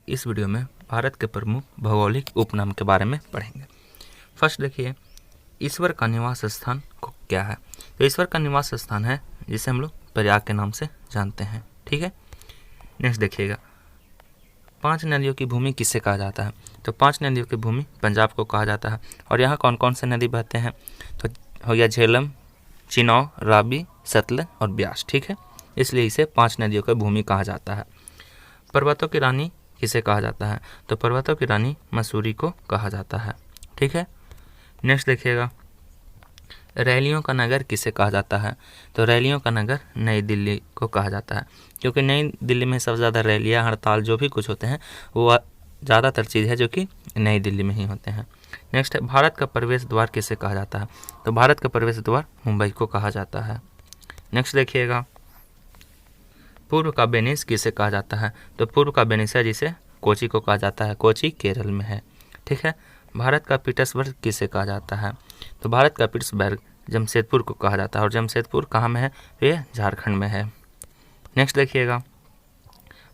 इस वीडियो में भारत के प्रमुख भौगोलिक उपनाम के बारे में पढ़ेंगे। फर्स्ट देखिए, ईश्वर का निवास स्थान को क्या है। तो ईश्वर का निवास स्थान है जिसे हम लोग प्रयाग के नाम से जानते हैं। ठीक है, नेक्स्ट देखिएगा, 5 नदियों की भूमि किसे कहा जाता है। तो 5 नदियों की भूमि पंजाब को कहा जाता है। और यहाँ कौन कौन से नदी बहते हैं, तो हो गया झेलम, चिनाव, रावी, सतलज और ब्यास। ठीक है, इसलिए इसे 5 नदियों की भूमि कहा जाता है। पर्वतों की रानी किसे कहा जाता है। तो पर्वतों की रानी मसूरी को कहा जाता है। ठीक है, नेक्स्ट देखिएगा, रैलियों का नगर किसे कहा जाता है। तो रैलियों का नगर नई दिल्ली को कहा जाता है, क्योंकि नई दिल्ली में सबसे ज़्यादा रैलियाँ, हड़ताल जो भी कुछ होते हैं वो ज़्यादातर चीज़ है जो कि नई दिल्ली में ही होते हैं। नेक्स्ट है, भारत का प्रवेश द्वार किसे कहा जाता है। तो भारत का प्रवेश द्वार मुंबई को कहा जाता है। नेक्स्ट देखिएगा, पूर्व का वेनिस किसे कहा जाता है। तो पूर्व का वेनिस है जिसे कोची को कहा जाता है। कोची केरल में है। ठीक है, भारत का पीटर्सबर्ग किसे कहा जाता है। तो भारत का पीटर्सबर्ग जमशेदपुर को कहा जाता है। और जमशेदपुर कहाँ में है, तो ये झारखंड में है। नेक्स्ट देखिएगा,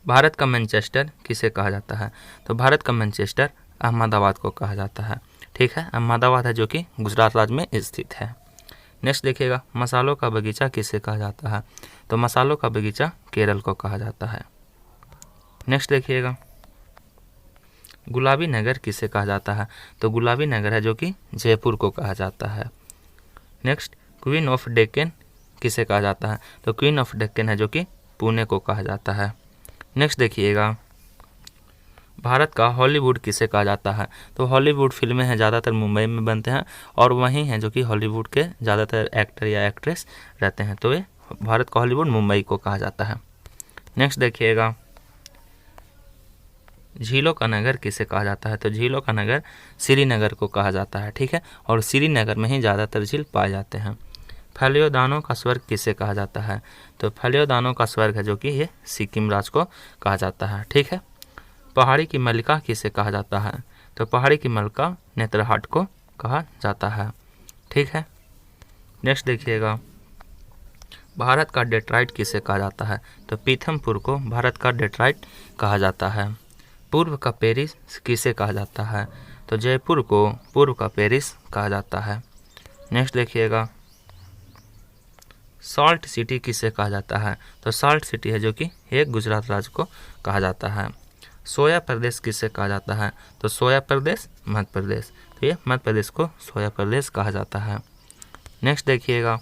भारत का मैनचेस्टर किसे कहा जाता है। तो भारत का मैनचेस्टर अहमदाबाद को कहा जाता है। ठीक है, अहमदाबाद है जो कि गुजरात राज्य में स्थित है। नेक्स्ट देखिएगा, मसालों का बगीचा किसे कहा जाता है। तो मसालों का बगीचा केरल को कहा जाता है। नेक्स्ट देखिएगा, गुलाबी नगर किसे कहा जाता है। तो गुलाबी नगर है जो कि जयपुर को कहा जाता है। नेक्स्ट, क्वीन ऑफ डेक्कन किसे कहा जाता है। तो क्वीन ऑफ डेक्कन है जो कि पुणे को कहा जाता है। नेक्स्ट देखिएगा, भारत का हॉलीवुड किसे कहा जाता है। तो हॉलीवुड फिल्में हैं ज़्यादातर मुंबई में बनते हैं और वहीं हैं जो कि हॉलीवुड के ज़्यादातर एक्टर या एक्ट्रेस रहते हैं। तो ये भारत का हॉलीवुड मुंबई को कहा जाता है। नेक्स्ट देखिएगा, झीलों का नगर किसे कहा जाता है। तो झीलों का नगर श्रीनगर को कहा जाता है। ठीक है, और श्रीनगर में ही ज़्यादातर झील पाए जाते हैं। फलियोदानों का स्वर्ग किसे कहा जाता है। तो फलियोदानों का स्वर्ग है जो कि ये सिक्किम राज्य को कहा जाता है। ठीक है, पहाड़ी की मल्लिका किसे कहा जाता है। तो पहाड़ी की मल्लिका नेतरहाट को कहा जाता है। ठीक है, नेक्स्ट देखिएगा, भारत का डेट्राइट किसे कहा जाता है। तो पीथमपुर को भारत का डेट्राइट कहा जाता है। पूर्व का पेरिस किसे कहा जाता है। तो जयपुर को पूर्व का पेरिस कहा जाता है। नेक्स्ट देखिएगा, सॉल्ट सिटी किसे कहा जाता है। तो सॉल्ट सिटी है जो कि एक गुजरात राज्य को कहा जाता है। सोया प्रदेश किसे कहा जाता है। तो सोया प्रदेश मध्य प्रदेश, तो ये मध्य प्रदेश को सोया प्रदेश कहा जाता है। नेक्स्ट देखिएगा,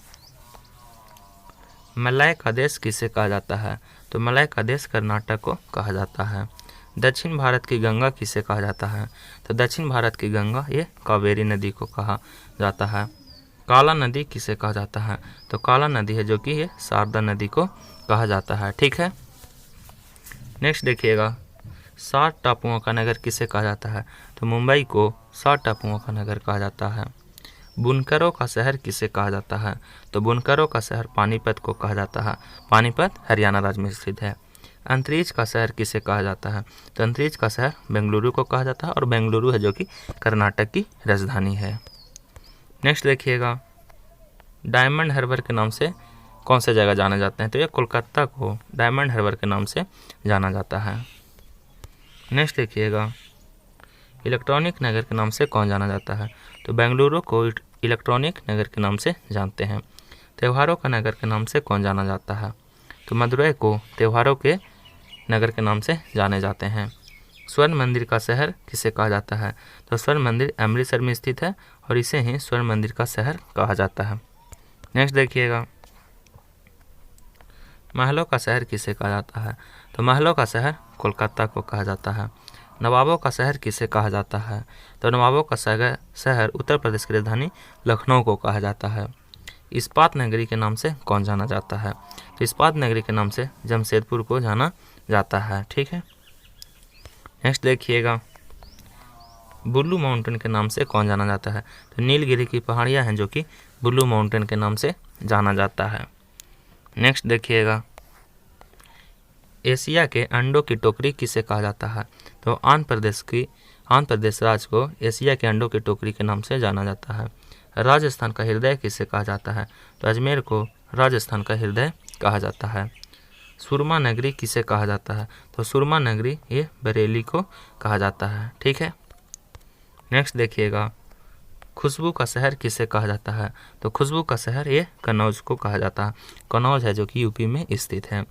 मलय का देश किसे कहा जाता है। तो मलय का देश कर्नाटक को कहा जाता है। दक्षिण भारत की गंगा किसे कहा जाता है। तो दक्षिण भारत की गंगा ये कावेरी नदी को कहा जाता है। काला नदी किसे कहा जाता है। तो काला नदी है जो कि ये शारदा नदी को कहा जाता है। ठीक है, नेक्स्ट देखिएगा, 7 टापुओं का नगर किसे कहा जाता है। तो मुंबई को 7 टापुओं का नगर कहा जाता है। बुनकरों का शहर किसे कहा जाता है। तो बुनकरों का शहर पानीपत को कहा जाता है। पानीपत हरियाणा राज्य में स्थित है। अंतरिक्ष का शहर किसे कहा जाता है। तो अंतरिक्ष का शहर बेंगलुरु को कहा जाता है और बेंगलुरु है जो कि कर्नाटक की राजधानी है। नेक्स्ट देखिएगा, डायमंड हार्बर के नाम से कौन सा जगह जाना जाता है। तो ये कोलकाता को डायमंड हार्बर के नाम से जाना जाता है। नेक्स्ट देखिएगा, इलेक्ट्रॉनिक नगर के नाम से कौन जाना जाता है। तो बेंगलुरु को इलेक्ट्रॉनिक नगर के नाम से जानते हैं। त्योहारों का नगर के नाम से कौन जाना जाता है। तो मदुरई को त्योहारों के नगर के नाम से जाने जाते हैं। स्वर्ण मंदिर का शहर किसे कहा जाता है। तो स्वर्ण मंदिर अमृतसर में स्थित है और इसे ही स्वर्ण मंदिर का शहर कहा जाता है। नेक्स्ट देखिएगा, महलों का शहर किसे कहा जाता है। तो महलों का शहर कोलकाता को कहा जाता है। नवाबों का शहर किसे कहा जाता है। तो नवाबों का शहर उत्तर प्रदेश की राजधानी लखनऊ को कहा जाता है। इस्पात नगरी के नाम से कौन जाना जाता है। तो इस्पात नगरी के नाम से जमशेदपुर को जाना जाता है। ठीक है, नेक्स्ट देखिएगा, ब्लू माउंटेन के नाम से कौन जाना जाता है। तो नीलगिरी की पहाड़ियाँ हैं जो कि ब्लू माउंटेन के नाम से जाना जाता है। नेक्स्ट देखिएगा, एशिया के अंडों की टोकरी किसे कहा जाता है। तो आंध्र प्रदेश राज्य को एशिया के अंडों की टोकरी के नाम से जाना जाता है। राजस्थान का हृदय किसे कहा जाता है। तो अजमेर को राजस्थान का हृदय कहा जाता है। सुरमा नगरी किसे कहा जाता है? तो सुरमा नगरी ये बरेली को कहा जाता है। ठीक है, नेक्स्ट देखिएगा, खुशबू का शहर किसे कहा जाता है? तो खुशबू का शहर ये कन्नौज को कहा जाता है। कन्नौज है जो कि यूपी में स्थित है।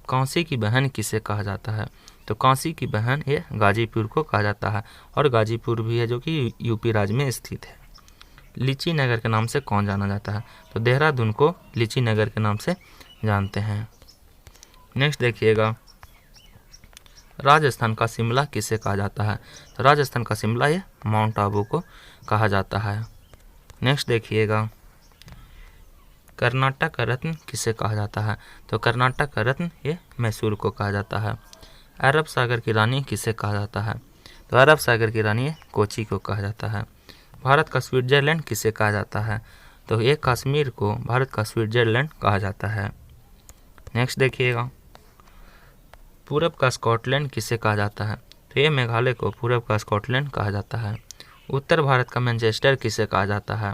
कांसी की बहन किसे कहा जाता है? तो कांसी की बहन ये गाजीपुर को कहा जाता है, और गाजीपुर भी है जो कि यूपी राज्य में स्थित है। लीची नगर के नाम से कौन जाना जाता है? तो देहरादून को लीची नगर के नाम से जानते हैं। नेक्स्ट देखिएगा, राजस्थान का शिमला किसे कहा जाता है? तो राजस्थान का शिमला ये माउंट आबू को कहा जाता है। नेक्स्ट देखिएगा, कर्नाटक का रत्न किसे कहा जाता है? तो कर्नाटक का रत्न ये मैसूर को कहा जाता है। अरब सागर की रानी किसे कहा जाता है? तो अरब सागर की रानी ये कोची को कहा जाता है। भारत का स्विट्जरलैंड किसे कहा जाता है? तो ये कश्मीर को भारत का स्विट्जरलैंड कहा जाता है। नेक्स्ट देखिएगा, पूरब का स्कॉटलैंड किसे कहा जाता है? तो ये मेघालय को पूरब का स्कॉटलैंड कहा जाता है। उत्तर भारत का मैनचेस्टर किसे कहा जाता है?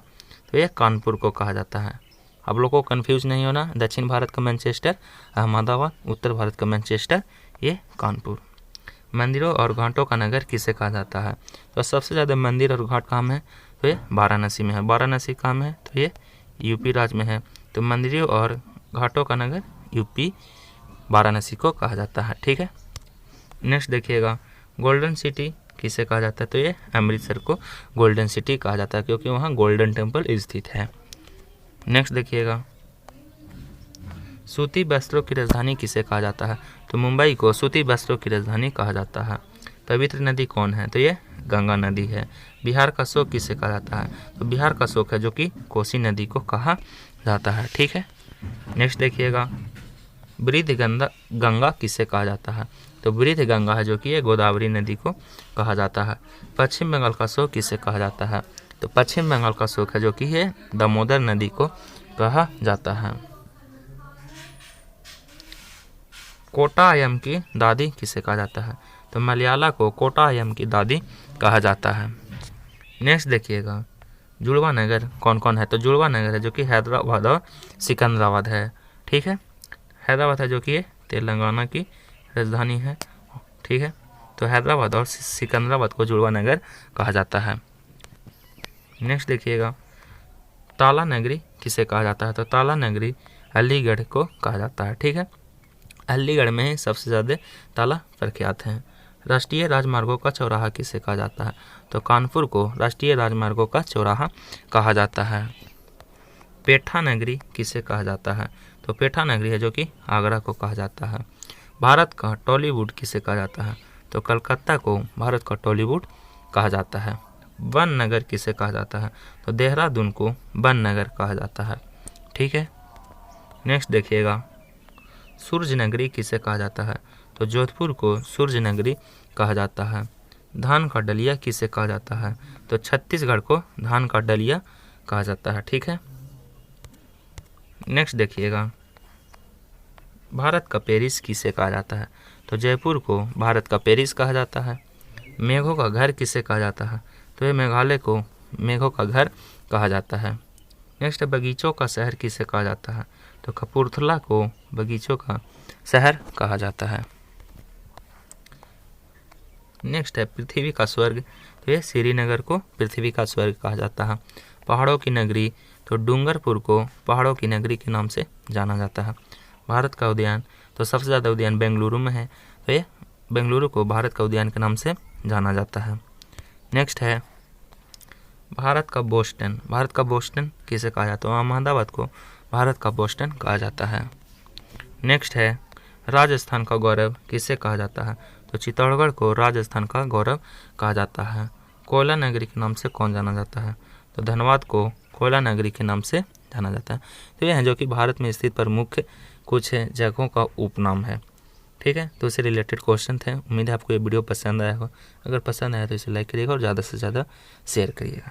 तो ये कानपुर को कहा जाता है। आप लोगों को कन्फ्यूज नहीं होना, दक्षिण भारत का मैनचेस्टर अहमदाबाद, उत्तर भारत का मैनचेस्टर ये कानपुर। मंदिरों और घाटों का नगर किसे कहा जाता है? तो सबसे ज़्यादा मंदिर और घाट कहाँ है? तो ये वाराणसी में है। वाराणसी कहाँ में है? तो ये यूपी राज्य में है। तो मंदिरों और घाटों का नगर यूपी वाराणसी को कहा जाता है। ठीक है, नेक्स्ट देखिएगा, गोल्डन सिटी किसे कहा जाता है? तो ये अमृतसर को गोल्डन सिटी कहा जाता है, क्योंकि वहाँ गोल्डन टेम्पल स्थित है। नेक्स्ट देखिएगा, सूती वस्त्रों की राजधानी किसे कहा जाता है? तो मुंबई को सूती वस्त्रों की राजधानी कहा जाता है। पवित्र नदी कौन है? तो ये गंगा नदी है। बिहार का शोक किसे कहा जाता है? तो बिहार का शोक है जो कि कोसी नदी को कहा जाता है। ठीक है, नेक्स्ट देखिएगा, वृद्ध गंगा किसे कहा जाता है? तो वृद्ध गंगा है जो कि ये गोदावरी नदी को कहा जाता है। पश्चिम बंगाल का शोक किसे कहा जाता है? तो पश्चिम बंगाल का शोक है जो कि ये दामोदर नदी को कहा जाता है। कोट्टायम की दादी किसे कहा जाता है? तो मलयाला को कोट्टायम की दादी कहा जाता है। नेक्स्ट देखिएगा, जुड़वा नगर कौन कौन है? तो जुड़वा नगर है जो कि हैदराबाद और सिकंदराबाद है। ठीक है, हैदराबाद है जो कि ये तेलंगाना की राजधानी है। ठीक है, तो हैदराबाद और सिकंदराबाद को जुड़वा नगर कहा जाता है। नेक्स्ट देखिएगा, ताला नगरी किसे कहा जाता है? तो ताला नगरी अलीगढ़ को कहा जाता है। ठीक है, अलीगढ़ में सबसे ज़्यादा ताला प्रख्यात हैं। राष्ट्रीय राजमार्गों का चौराहा किसे कहा जाता है? तो कानपुर को राष्ट्रीय राजमार्गों का चौराहा कहा जाता है। पेठा नगरी किसे कहा जाता है? तो पेठा नगरी है जो कि आगरा को कहा जाता है। भारत का टॉलीवुड किसे कहा जाता है? तो कलकत्ता को भारत का टॉलीवुड कहा जाता है। वन नगर किसे कहा जाता है? तो देहरादून को वन नगर कहा जाता है। ठीक है, नेक्स्ट देखिएगा, सूर्य नगरी किसे कहा जाता है? तो जोधपुर को सूर्य नगरी कहा जाता है। धान का डलिया किसे कहा जाता है? तो छत्तीसगढ़ को धान का डलिया कहा जाता है। ठीक है, नेक्स्ट देखिएगा, भारत का पेरिस किसे कहा जाता है? तो जयपुर को भारत का पेरिस कहा जाता है। मेघों का घर किसे कहा जाता है? तो ये मेघालय को मेघों का घर कहा जाता है। नेक्स्ट, बगीचों का शहर किसे कहा जाता है? तो कपूरथला को बगीचों का शहर कहा जाता है। नेक्स्ट है पृथ्वी का स्वर्ग, तो ये श्रीनगर को पृथ्वी का स्वर्ग कहा जाता है। पहाड़ों की नगरी, तो डूंगरपुर को पहाड़ों की नगरी के नाम से जाना जाता है। भारत का उद्यान, तो सबसे ज़्यादा उद्यान बेंगलुरु में है, तो ये बेंगलुरु को भारत का उद्यान के नाम से जाना जाता है। नेक्स्ट है भारत का बोस्टन, भारत का बोस्टन किसे कहा जाता है? अहमदाबाद को भारत का बोस्टन कहा जाता है। नेक्स्ट है राजस्थान का गौरव किसे कहा जाता है? तो चित्तौड़गढ़ को राजस्थान का गौरव कहा जाता है। कोयला नगरी के नाम से कौन जाना जाता है? तो धनबाद को कोयला नगरी के नाम से जाना जाता है। तो ये है जो कि भारत में स्थित प्रमुख कुछ जगहों का उपनाम है। ठीक है, तो इससे रिलेटेड क्वेश्चन थे। उम्मीद है आपको ये वीडियो पसंद आया हो। अगर पसंद आया तो इसे लाइक करिएगा और ज़्यादा से ज़्यादा शेयर करिएगा।